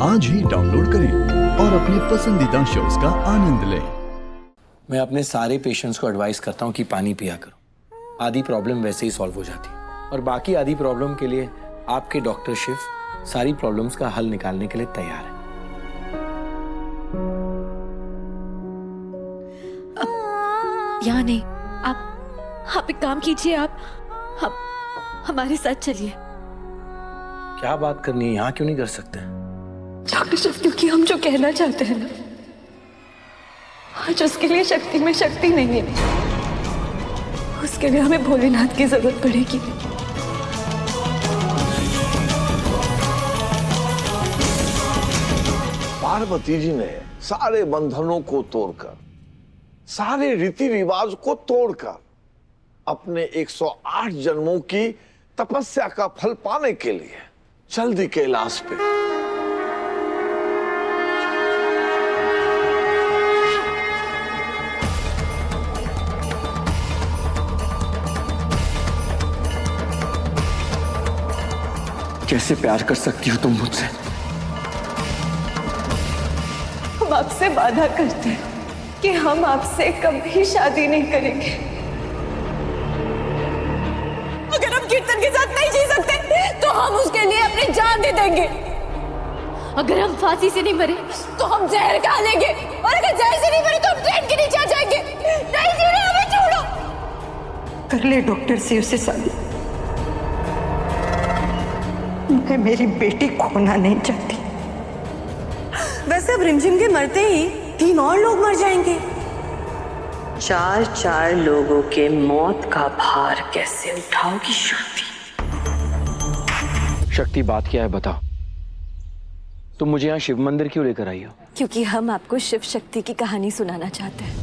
आज ही डाउनलोड करें और अपने पसंदीदा शोज का आनंद लें। मैं अपने सारे पेशेंट्स को एडवाइस करता हूँ कि पानी पिया करो। आधी प्रॉब्लम वैसे ही सॉल्व हो जाती है और बाकी आधी प्रॉब्लम के लिए आपके डॉक्टर शिव सारी प्रॉब्लम्स का हल निकालने के लिए तैयार है। यहाँ नहीं, आप एक काम कीजिए, आप हमारे साथ चलिए। क्या बात करनी है, यहाँ क्यों नहीं कर सकते? डॉक्टर शिव, क्योंकि हम जो कहना चाहते हैं ना, आज उसके लिए शक्ति में शक्ति नहीं है। उसके लिए हमें भोलेनाथ की जरूरत पड़ेगी। पार्वती जी ने सारे बंधनों को तोड़कर, सारे रीति रिवाज को तोड़कर अपने 108 जन्मों की तपस्या का फल पाने के लिए चल दी कैलाश पे। कैसे प्यार कर सकती हो तुम मुझसे? हम आपसे वादा करते हैं कि हम आपसे कभी शादी नहीं करेंगे। अगर हम कीर्तन के साथ नहीं जी सकते तो हम उसके लिए अपनी जान दे देंगे। अगर हम फांसी से नहीं मरे तो हम जहर खा लेंगे, और अगर जहर से नहीं मरे तो हम ट्रेन के नीचे आ जाएंगे। नहीं जीना, हमें छोड़ो। कर ले डॉक्टर से उससे शादी। मैं मेरी बेटी खोना नहीं चाहती। वैसे अब रिमझिम के मरते ही 3 और लोग मर जाएंगे। 4 लोगों के मौत का भार कैसे उठाओगी शक्ति? शक्ति, बात क्या है बताओ। तुम मुझे यहाँ शिव मंदिर क्यों लेकर आई हो? क्योंकि हम आपको शिव शक्ति की कहानी सुनाना चाहते हैं,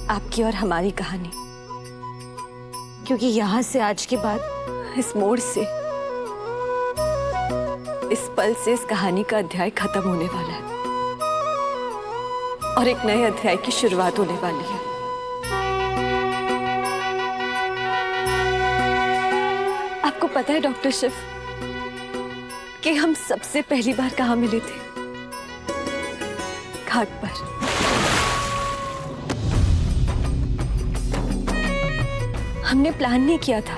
आपकी और हमारी कहानी। क्योंकि यहाँ से आज के बाद, इस मोड़ से, इस पल से इस कहानी का अध्याय खत्म होने वाला है और एक नए अध्याय की शुरुआत होने वाली है। आपको पता है डॉक्टर शिव कि हम सबसे पहली बार कहाँ मिले थे? घाट पर। हमने प्लान नहीं किया था,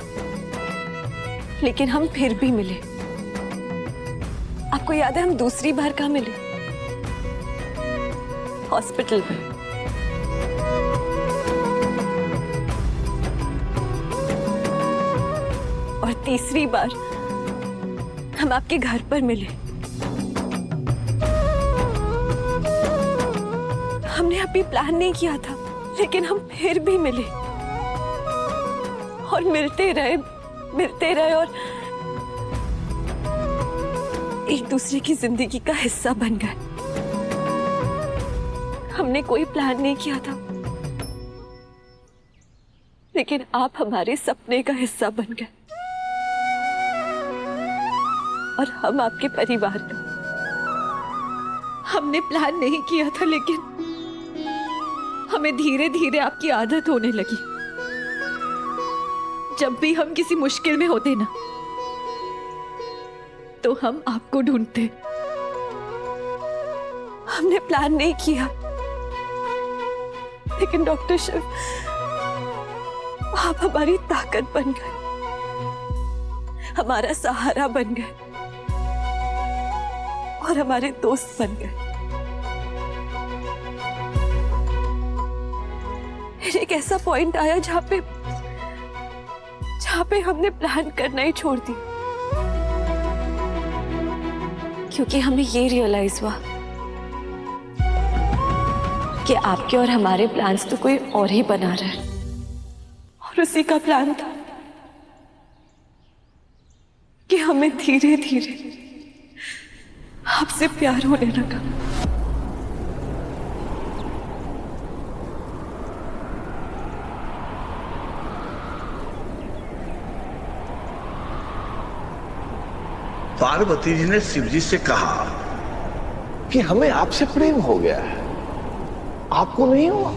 लेकिन हम फिर भी मिले। आपको याद है हम दूसरी बार कहाँ मिले? हॉस्पिटल में। और तीसरी बार हम आपके घर पर मिले। हमने अभी प्लान नहीं किया था, लेकिन हम फिर भी मिले और मिलते रहे और एक दूसरे की जिंदगी का हिस्सा बन गए। हमने कोई प्लान नहीं किया था, लेकिन आप हमारे सपने का हिस्सा बन गए और हम आपके परिवार का। हमने प्लान नहीं किया था, लेकिन हमें धीरे धीरे आपकी आदत होने लगी। जब भी हम किसी मुश्किल में होते ना, तो हम आपको ढूंढते। हमने प्लान नहीं किया, लेकिन डॉक्टर शिव, आप हमारी ताकत बन गए, हमारा सहारा बन गए और हमारे दोस्त बन गए। एक ऐसा पॉइंट आया जहां पे हमने प्लान करना ही छोड़ दिया, क्योंकि हमें ये रियलाइज हुआ कि आपके और हमारे प्लान्स तो कोई और ही बना रहा है, और उसी का प्लान था कि हमें धीरे धीरे आपसे प्यार होने लगा। पार्वती जी ने शिव जी से कहा कि हमें आपसे प्रेम हो गया है, आपको नहीं हुआ?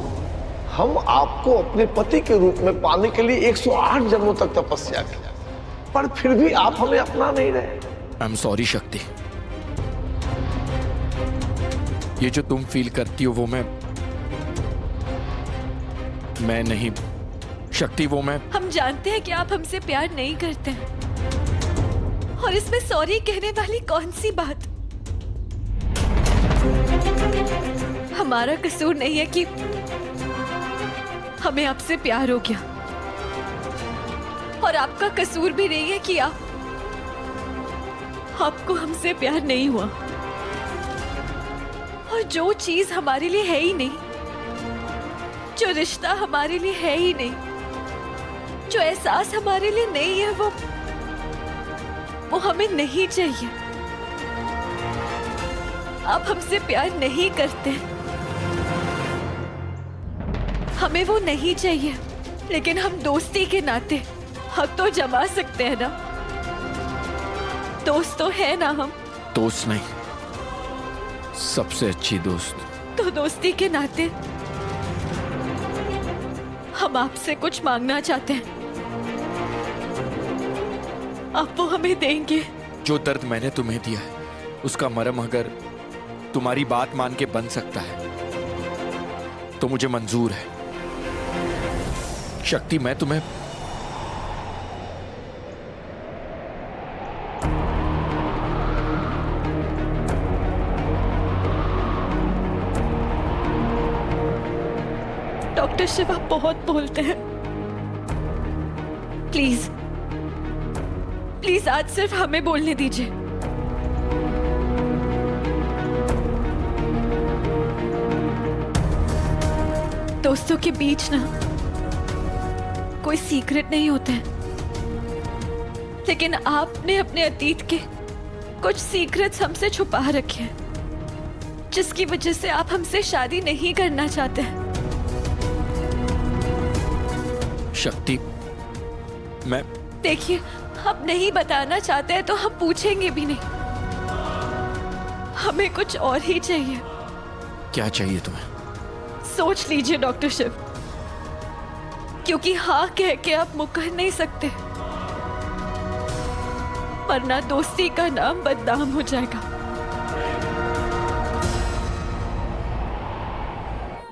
हम आपको अपने पति के रूप में पाने के लिए 108 जन्मों तक तपस्या किया, पर फिर भी आप हमें अपना नहीं रहे। आई एम सॉरी शक्ति, ये जो तुम फील करती हो वो मैं नहीं शक्ति, वो मैं। हम जानते हैं कि आप हमसे प्यार नहीं करते हैं, और इसमें सॉरी कहने वाली कौन सी बात। हमारा कसूर नहीं है कि हमें आपसे प्यार हो गया, और आपका कसूर भी नहीं है कि आपको हमसे प्यार नहीं हुआ। और जो चीज हमारे लिए है ही नहीं, जो रिश्ता हमारे लिए है ही नहीं, जो एहसास हमारे लिए नहीं है, वो हमें नहीं चाहिए। आप हमसे प्यार नहीं करते, हमें वो नहीं चाहिए, लेकिन हम दोस्ती के नाते हक तो जमा सकते हैं ना। दोस्त तो है ना हम। दोस्त नहीं, सबसे अच्छी दोस्त। तो दोस्ती के नाते हम आपसे कुछ मांगना चाहते हैं, आप वो हमें देंगे? जो दर्द मैंने तुम्हें दिया है उसका मरहम अगर तुम्हारी बात मान के बन सकता है तो मुझे मंजूर है। शक्ति, मैं तुम्हें डॉक्टर शिव, आप बहुत बोलते हैं। प्लीज प्लीज आज सिर्फ हमें बोलने दीजिए। दोस्तों के बीच ना कोई सीक्रेट नहीं होते हैं, लेकिन आपने अपने अतीत के कुछ सीक्रेट्स हमसे छुपा रखे हैं, जिसकी वजह से आप हमसे शादी नहीं करना चाहते हैं। शक्ति, मैं देखिए, आप नहीं बताना चाहते हैं तो हम पूछेंगे भी नहीं। हमें कुछ और ही चाहिए। क्या चाहिए तुम्हें? सोच लीजिए डॉक्टर शिव, क्योंकि हाँ कह के आप मुकर नहीं सकते, वरना दोस्ती का नाम बदनाम हो जाएगा।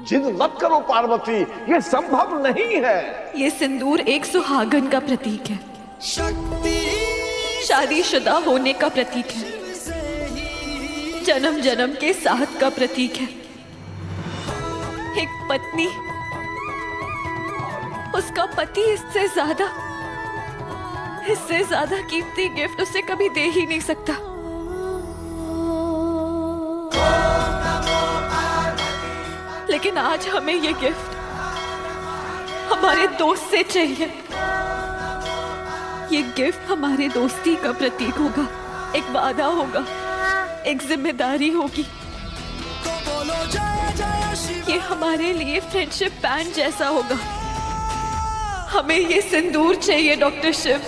जिद मत करो पार्वती, ये संभव नहीं है। ये सिंदूर एक सुहागन का प्रतीक है, शादीशुदा होने का प्रतीक है, जन्म जन्म के साथ का प्रतीक है। एक पत्नी उसका पति इससे ज्यादा कीमती गिफ्ट उसे कभी दे ही नहीं सकता। लेकिन आज हमें ये गिफ्ट हमारे दोस्त से चाहिए। ये गिफ्ट हमारे दोस्ती का प्रतीक होगा, एक वादा होगा, एक जिम्मेदारी होगी। ये हमारे लिए फ्रेंडशिप बैंड जैसा होगा। हमें ये सिंदूर चाहिए डॉक्टर शिव।